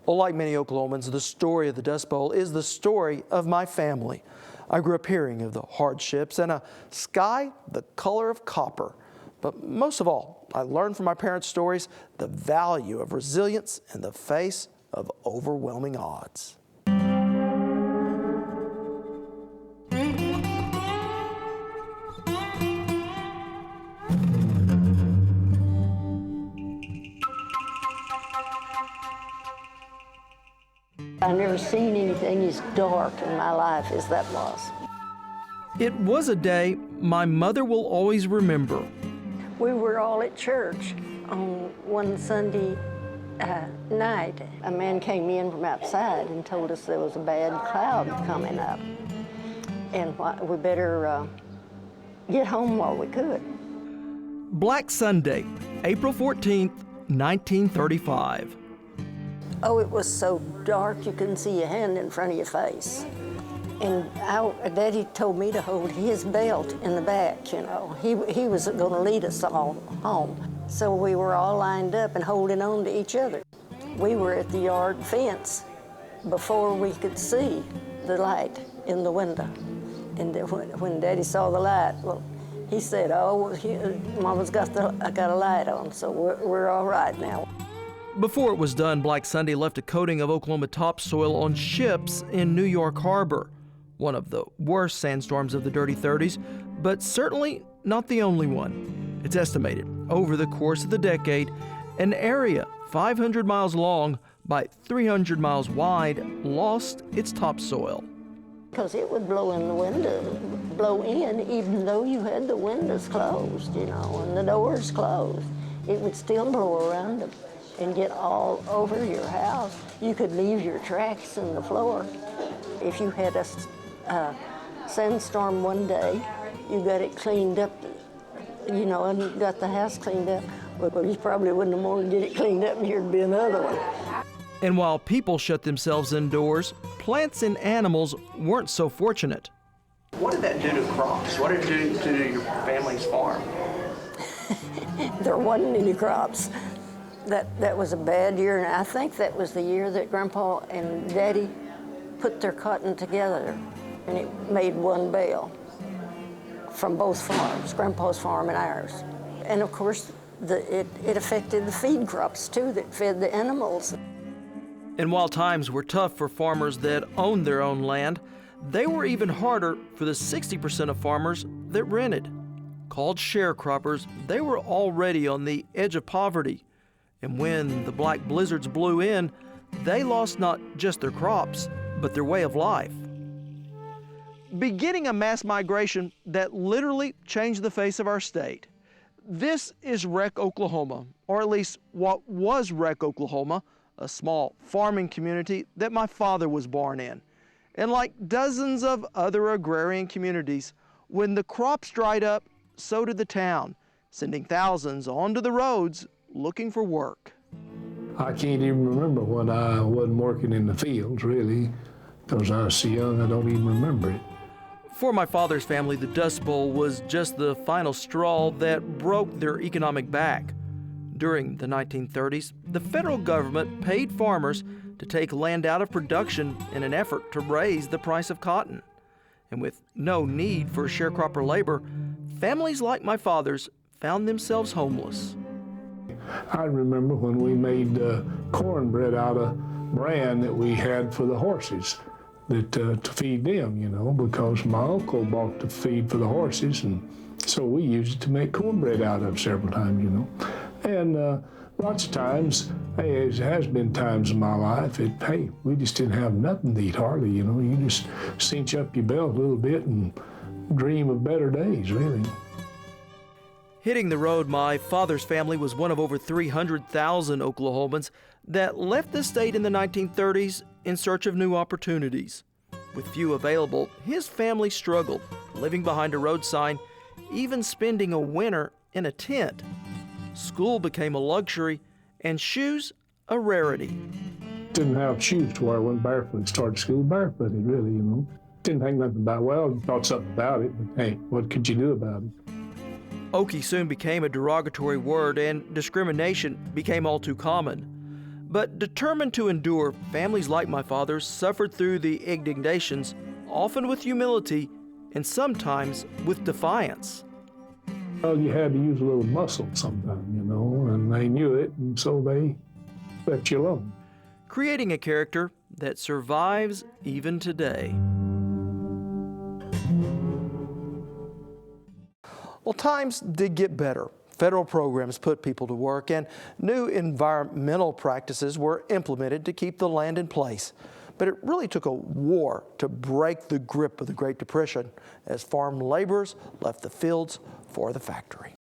Well, like many Oklahomans, the story of the Dust Bowl is the story of my family. I grew up hearing of the hardships and a sky the color of copper. But most of all, I learned from my parents' stories the value of resilience in the face of overwhelming odds. I've never seen anything as dark in my life as that was. It was a day my mother will always remember. We were all at church on one Sunday night. A man came in from outside and told us there was a bad cloud coming up, and we better get home while we could. Black Sunday, April 14th, 1935. Oh, it was so dark you couldn't see your hand in front of your face. And Daddy told me to hold his belt in the back, you know. He was going to lead us all home. So we were all lined up and holding on to each other. We were at the yard fence before we could see the light in the window. And when Daddy saw the light, well, he said, "Oh, Mama's got a light on, so we're all right now." Before it was done, Black Sunday left a coating of Oklahoma topsoil on ships in New York Harbor. One of the worst sandstorms of the Dirty 30s, but certainly not the only one. It's estimated, over the course of the decade, an area 500 miles long by 300 miles wide lost its topsoil. Because it would blow in the window, blow in, even though you had the windows closed, you know, and the doors closed. It would still blow around them and get all over your house. You could leave your tracks in the floor. If you had a sandstorm one day, you got it cleaned up, you know, and got the house cleaned up, well, you probably wouldn't have more to get it cleaned up and here'd be another one. And while people shut themselves indoors, plants and animals weren't so fortunate. What did that do to crops? What did it do to your family's farm? There wasn't any crops. That was a bad year, and I think that was the year that Grandpa and Daddy put their cotton together, and it made one bale from both farms, Grandpa's farm and ours. And of course, it affected the feed crops too that fed the animals. And while times were tough for farmers that owned their own land, they were even harder for the 60% of farmers that rented. Called sharecroppers, they were already on the edge of poverty. And when the black blizzards blew in, they lost not just their crops, but their way of life. Beginning a mass migration that literally changed the face of our state. This is Wreck, Oklahoma, or at least what was Wreck, Oklahoma, a small farming community that my father was born in. And like dozens of other agrarian communities, when the crops dried up, so did the town, sending thousands onto the roads looking for work. I can't even remember when I wasn't working in the fields, really, because I was so young I don't even remember it. For my father's family, the Dust Bowl was just the final straw that broke their economic back. During the 1930s, the federal government paid farmers to take land out of production in an effort to raise the price of cotton. And with no need for sharecropper labor, families like my father's found themselves homeless. I remember when we made cornbread out of bran that we had for the horses, that to feed them, you know, because my uncle bought the feed for the horses, and so we used it to make cornbread out of several times, you know. And lots of times, hey, there has been times in my life hey, we just didn't have nothing to eat hardly, you know. You just cinch up your belt a little bit and dream of better days, really. Hitting the road, my father's family was one of over 300,000 Oklahomans that left the state in the 1930s in search of new opportunities. With few available, his family struggled, living behind a road sign, even spending a winter in a tent. School became a luxury, and shoes a rarity. Didn't have shoes to wear. I went barefoot and started school barefooted, really, you know. Didn't think nothing about it. Well, thought something about it, but hey, what could you do about it? Okie soon became a derogatory word, and discrimination became all too common. But determined to endure, families like my father's suffered through the indignations, often with humility and sometimes with defiance. Well, you had to use a little muscle sometime, you know, and they knew it, and so they let you alone. Creating a character that survives even today. Well, times did get better. Federal programs put people to work, and new environmental practices were implemented to keep the land in place. But it really took a war to break the grip of the Great Depression as farm laborers left the fields for the factory.